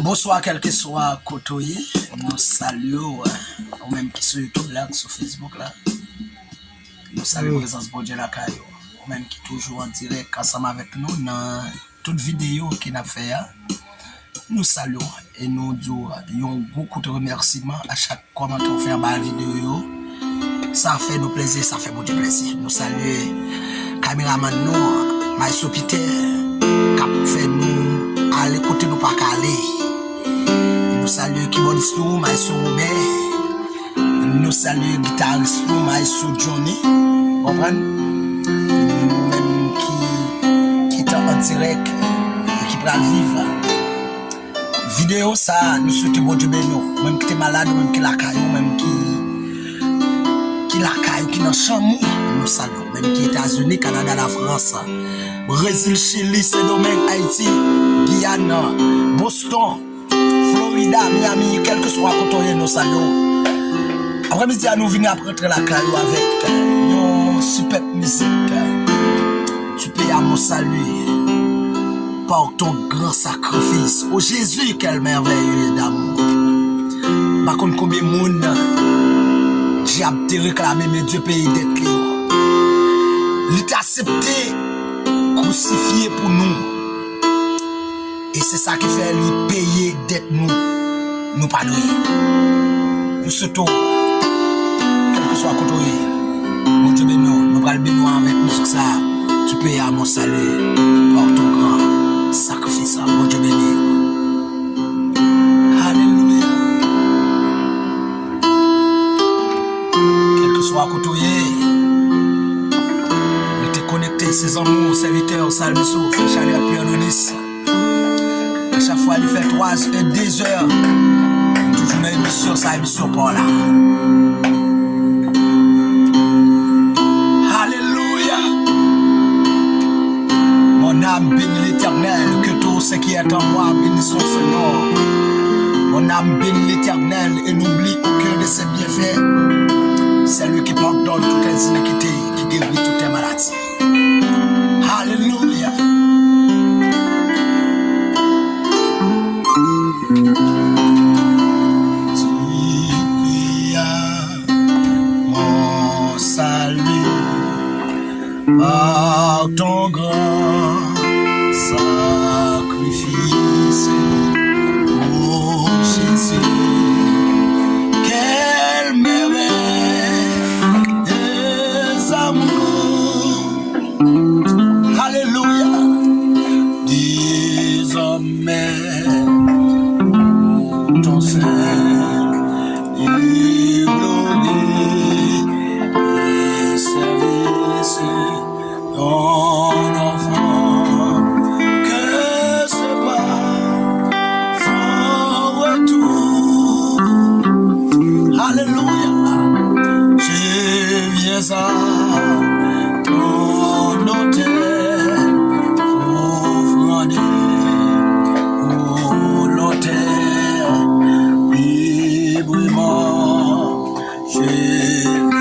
Bonsoir, quel que soit côté, nous saluons, ou même qui sur YouTube là, sur Facebook là. Nous saluons la présence de Dieu là, ou même qui toujours en direct ensemble avec nous dans toute vidéo qu'il a fait. Nous saluons et nous disons beaucoup de remerciements à chaque commentaire qu'on fait en bas de la vidéo. Ça fait nous plaisir, ça fait beaucoup de plaisir. Nous saluons caméraman nous, Maïso Peter, qui fait nous aller côté nous pas caler. Nous saluons keyboardiste nous, Maïso Robert. Nous saluons guitariste nous, Maïso Johnny. Vous comprenez? Nous-mêmes qui est en direct et qui peut vivre. Vidéo ça, nous souhaitons bon Dieu béni. Même qui est malade, même qui la caillou, même qui la caillou, qui dans chambre, nous saluons. Même qui est États-Unis, Canada, la France, Brésil, Chili, Saint-Domingue, Haïti, Guyana, Boston, Florida, Miami, quel que soit côté, nous saluons. Après-midi, nous venons après rentrer la caillou avec une super musique. Tu peux à mon salut. Par ton grand sacrifice. Oh Jésus, quel merveilleux d'amour. Par contre, combien de monde diable te réclamé, mais Dieu paye d'être libre. Il t'a accepté, crucifié pour nous. Et c'est ça qui fait lui payer d'être nous pardonner. Nous souhaitons, quel que soit côté, mon Dieu béni, nous allons bénir avec nous ça. Tu payes à mon salut par ton grand sacrifice, mon Dieu béni. Alléluia. Quel que soit côté, nous t'es connecté, ses amours, serviteurs, salmissaux, Chaleur, Pierre Donis. À chaque fois, il fait 3 et 2 heures. Toujours une émission, ça émission par là. Mon âme bénit l'Éternel, que tout ce qui est en moi bénisse son Seigneur. Mon âme bénit l'Éternel et n'oublie aucun de ses bienfaits. C'est lui qui pardonne toutes les iniquités, qui guérit toutes les maladies. Alléluia. Tu payas mon salut par ton grand sacrifice, oh Jésus, quelle merveille des amours, alléluia, désormais ton sein et glorie et service. Ton enfant, que ce pas son retour. Alléluia. Je viens à ton autel, offrande pour l'autel, librement. Je viens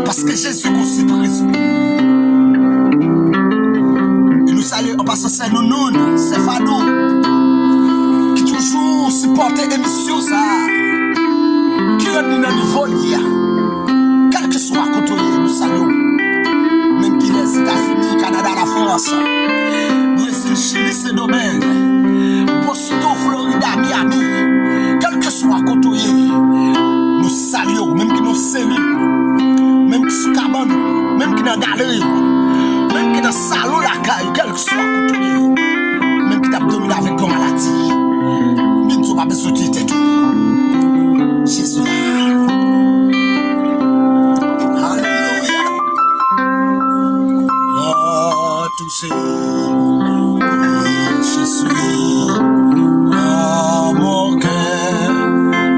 parce que Jésus conçut présent. Et nous saluons en passant c'est Nounoun, c'est Fadou, qui toujours supportait l'émission ça, qui est dans niveau lié. Quel que soit côté, nous saluons. Même qui les États-Unis, Canada, la France, Brésil, Chili, Saint-Domingue, Boston, Florida, Miami, quel que soit côté, nous saluons, même qui nous saluons. Même qui sous cabane, même qui dans la galerie, même qui dans le salon la caille, quel que soit côté, même qui t'a dominé avec ton maladie. besoin de tout. Jésus. Alléluia. Oh, tout c'est Jésus. Oh, mon cœur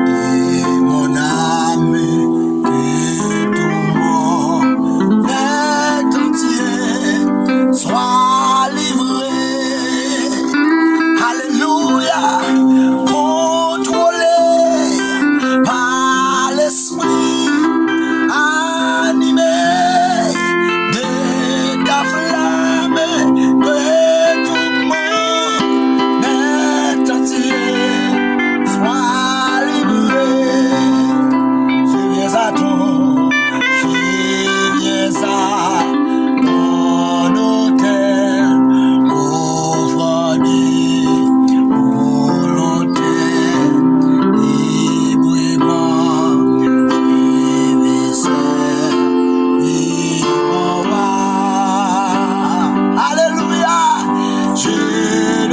et mon âme et tout mon être entier soit livré. Alléluia. Contrôlé par l'esprit, animé de ta flamme, que tout monde est entier soit livré. Je viens à ton, je viens à ton autel, offre des volontés, librement, je vais Alléluia, je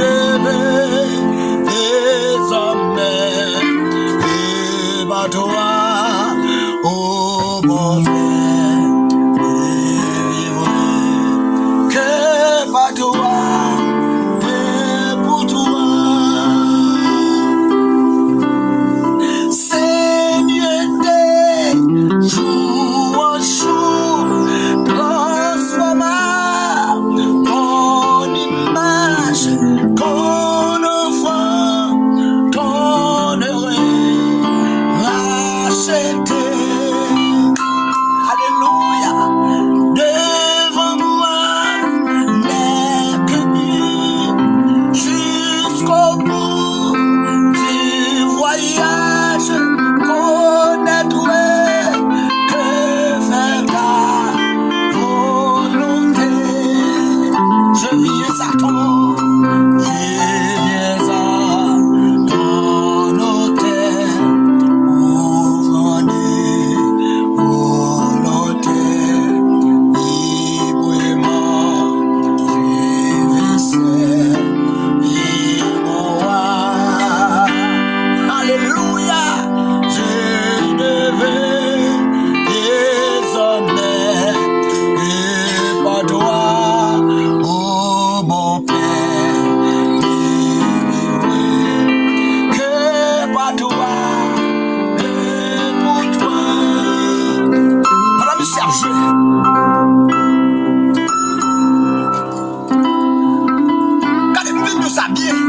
devais désormais et par toi, oh mon Père, vivre que par toi et pour toi. Seigneur, des jours en jour, transforma ton image, ton enfant, ton heureux, racheté. Alléluia. Devant moi n'est que Dieu jusqu'au bout du voyage. Connaître que faire ta volonté. Je viens à ton, je viens à ton autel, ouvrant des volontés, librement, je vais servir mon roi. Alléluia, je ne veux désormais que par toi, oh mon Père, vivre que par toi et pour toi. Madame Serge, quand les filles nous s'habillent,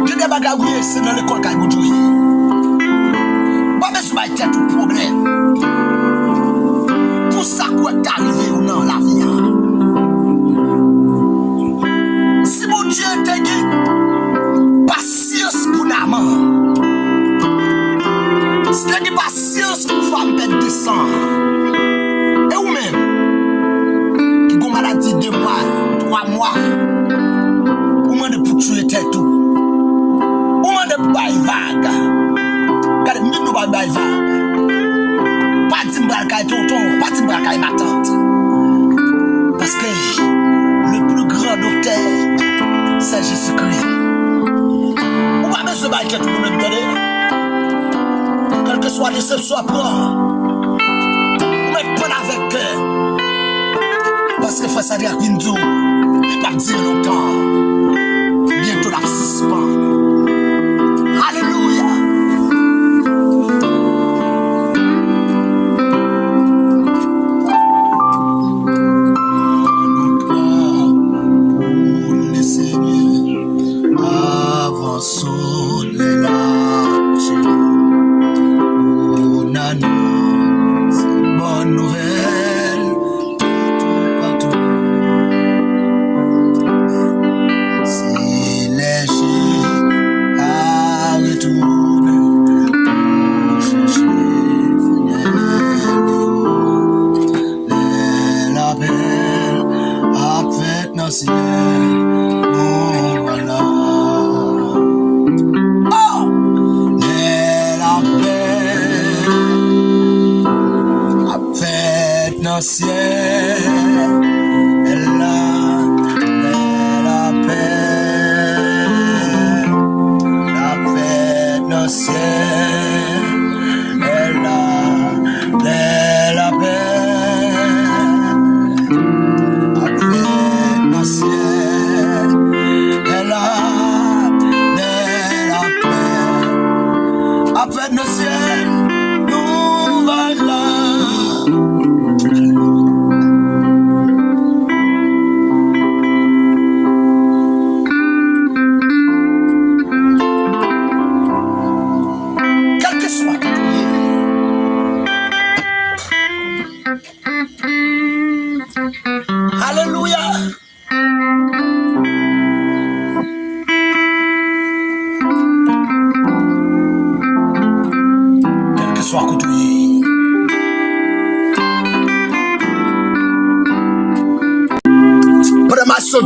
je n'ai pas gagné, c'est dans l'école qu'il y a eu. Pas besoin de tout problème. Pour ça quoi est arrivé ou non la vie. Si mon Dieu te dit patience pour l'amant, si tu dis patience pour femme bête de sang, et ou même qui a une maladie 2 mois, 3 mois, ou même pour tuer tête tout, ou même pour bailler vague. Car nous ne pas bailler vague. Pas de m'braquer tonton, pas de m'braquer ma tante. Parce que le plus grand docteur, c'est Jésus-Christ. On va mettre ce bail que tout le monde me donne. Quel que soit déception, prends. On va prendre avec cœur. Parce que face à dire qu'il nous il va dire longtemps. Bientôt la suspend. Alléluia. Sous les larges, on annonce une bonne nouvelle partout. Si les chiens retournent pour chercher les labels avec nos ciels, nous voilà. Ciel, la paix.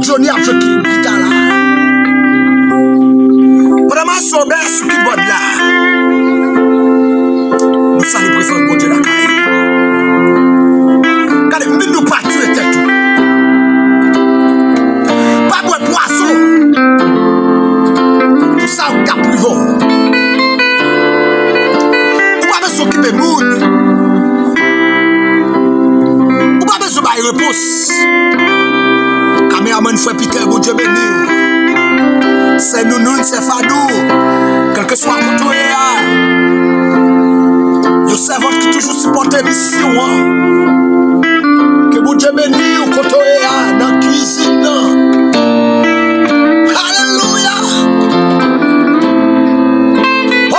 Johnny a joué qui là. Vraiment sommet sur qui bonne là. Nous saluons présence de Dieu la caille. Regardez, nous pas tuer tête tout. Pas boire poisson. Tout ça au cap privé. Ou pas besoin s'occuper monde. Ou pas besoin de réponse. Caméraman fait piquer, bon Dieu béni. C'est nous, c'est Fadou. Quel que soit le côté, le servant qui toujours supporte l'émission. Que bon Dieu béni, au côté, dans la cuisine. Alléluia. Oh.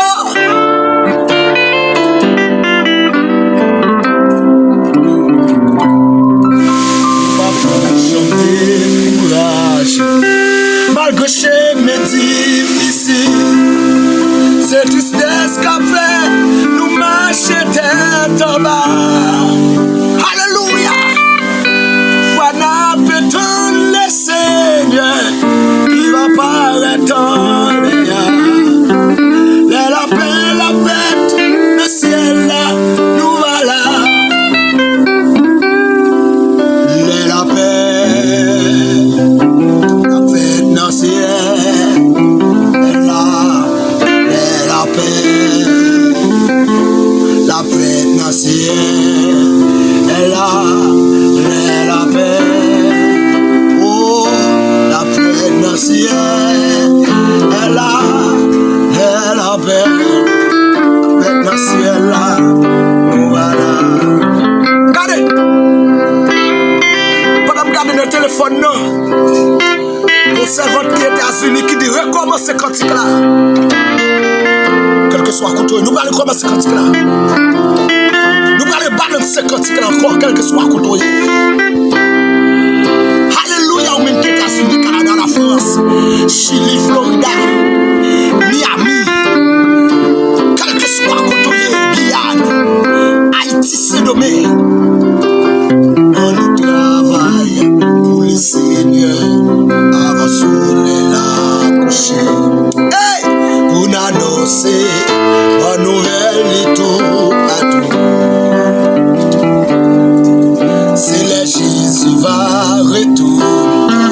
Malgré chez mes difficiles, c'est tristesse qu'a fait nous marcher tête en bas. Alléluia. Voilà peut-on le Seigneur qui va paraître en rien. La paix, la fête, le ciel là, nous voilà. La paix. La paix dans ciel, elle a la paix. Oh, la paix dans ciel, elle a la paix. La paix dans ciel là, voilà. Regardez, pendant que regarder le téléphone non. Au servant qui est aux États-Unis qui dit recommencer cantique là. Quel que soit le côté, nous allons recommencer cantique là. Nous allons balancer cantique là encore, quel que soit le côté. Alléluia, au même États-Unis, Canada, la France, Chili, Florida, Miami. Quel que soit le côté, Guyane, Haïti, Saint-Domingue. On travaille pour le Seigneur. Hey, pour annoncer bonne nouvelle et tout à tout. Si les Jésus va retourner,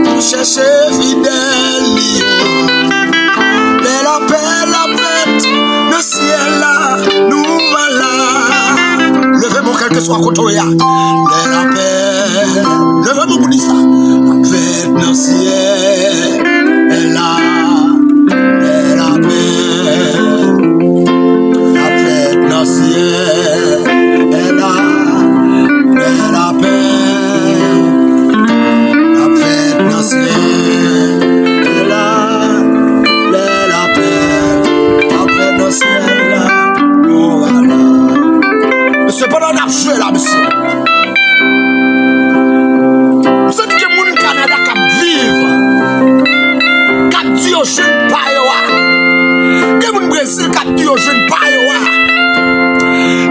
pour chercher fidèle, mais la paix, la fête, le ciel là, nous voilà. Levez-moi quel que soit côté, mais la paix, levez-moi pour dire ça. La fête dans le ciel, elle a la paix. La fête dans le ciel, elle a la paix. La fête dans le ciel, elle a la paix. La fête dans le ciel, là, nous voilà. Monsieur, pendant qu'on a joué là, monsieur. Jeune payoa, que mon Brésil cap dit aux jeunes payoa,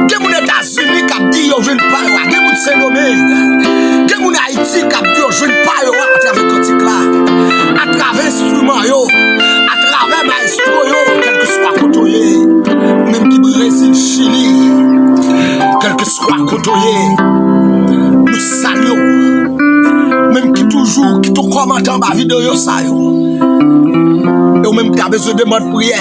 que mon États-Unis cap dit aux jeunes payoa, que mon Saint-Domingue, que mon Haïti cap dit aux jeunes payoa à travers cantique là, à travers instrument yo, à travers maestro yo, quel que soit côté, même qui Brésil, Chili, quel que soit côté, nous saluons, même qui toujours qui te commente en bas vidéo ça yo. Et ou même qui a besoin de mode prière.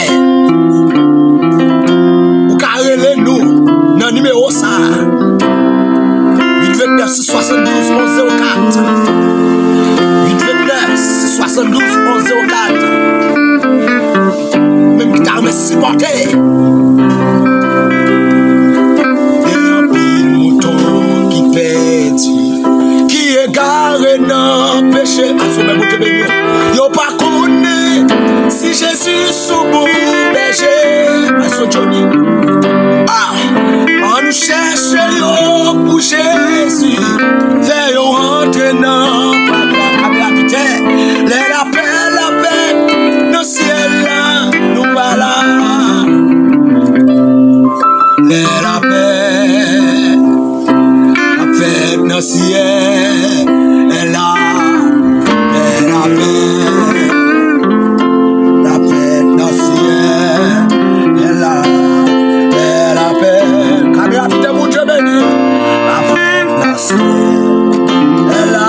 la paix dans le ciel est là, la paix dans le ciel est là, la paix. Caméra, putain, mon Dieu béni, la paix dans le ciel est là,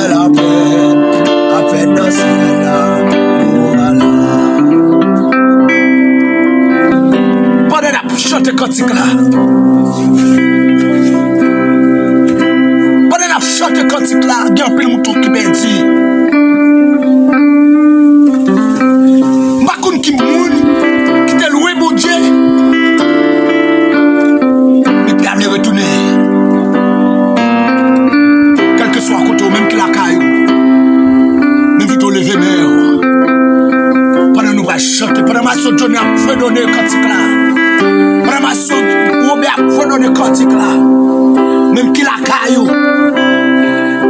la paix dans le ciel est là, voilà. Pendant la chanter cantique là. Chante cantique là, il y a un peu de mouton qui m'a dit. Makoun qui moun, qui t'a loué mon Dieu. Mais qui a retourné. Quel que soit côté, même qui la caille. Même vite au lever mer. Pendant nous va chanter, pendant ma soeur Johnny a fait donner cantique là. Pendant ma soeur Robert a fait donner cantique là. Même qui la caille.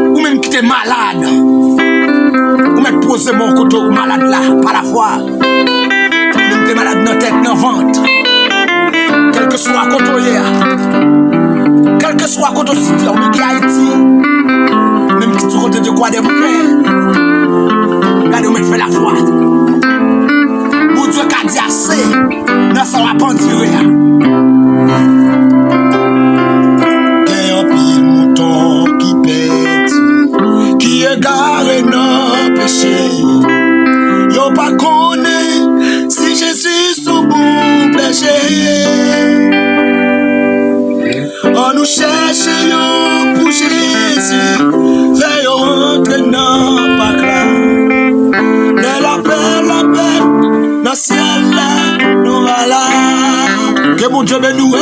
Ou même qui t'es malade, ou même poser mon côté malade là, par la foi. Même t'es malade dans la tête, dans le ventre. Quel que soit côté quel que soit côté cité, ou même qui Haïti, même qui tu côté de quoi des bouquets. Regardez, on fait la foi. Mon Dieu qui a dit assez, dans sa va pas dire. Garé nos péchés, yo pas connaît si Jésus son bon péché. On nous cherche yo pour Jésus, veille rentrer dans pas là. La paix, dans ciel là, nous voilà. Que mon Dieu bénisse,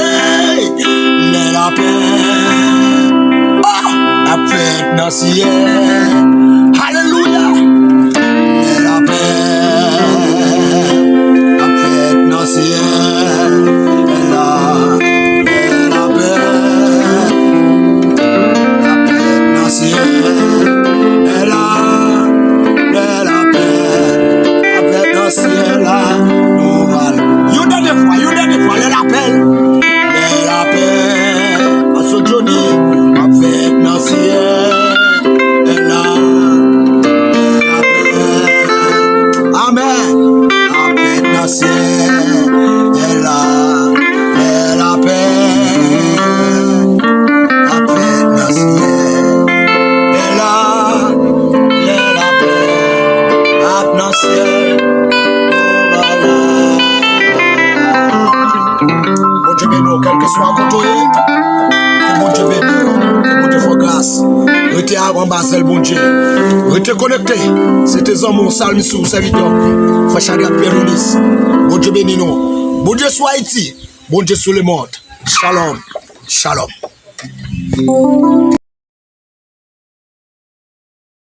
la paix. La paix dans le ciel, alléluia. La paix dans le ciel, est là. La paix dans le ciel, est là. La paix dans le ciel, là. Nous voilà. You donne des fois, elle appelle. La paix, à ce Johnny. Dans le ciel est là, la paix. Amen. La paix dans le ciel est là, la paix. La paix dans le ciel est là, la paix. Dans le ciel, voilà. Bon Dieu béni, quel que soit côté, bon Dieu béni. Grâce, restez à Rambasel, bon Dieu. Restez connecté. C'était un salmi sous serviteur. Fachari à Pierre-Louis. Bon Dieu béni nous. Bon Dieu soit Haïti. Bon Dieu sur le monde. Shalom. Shalom.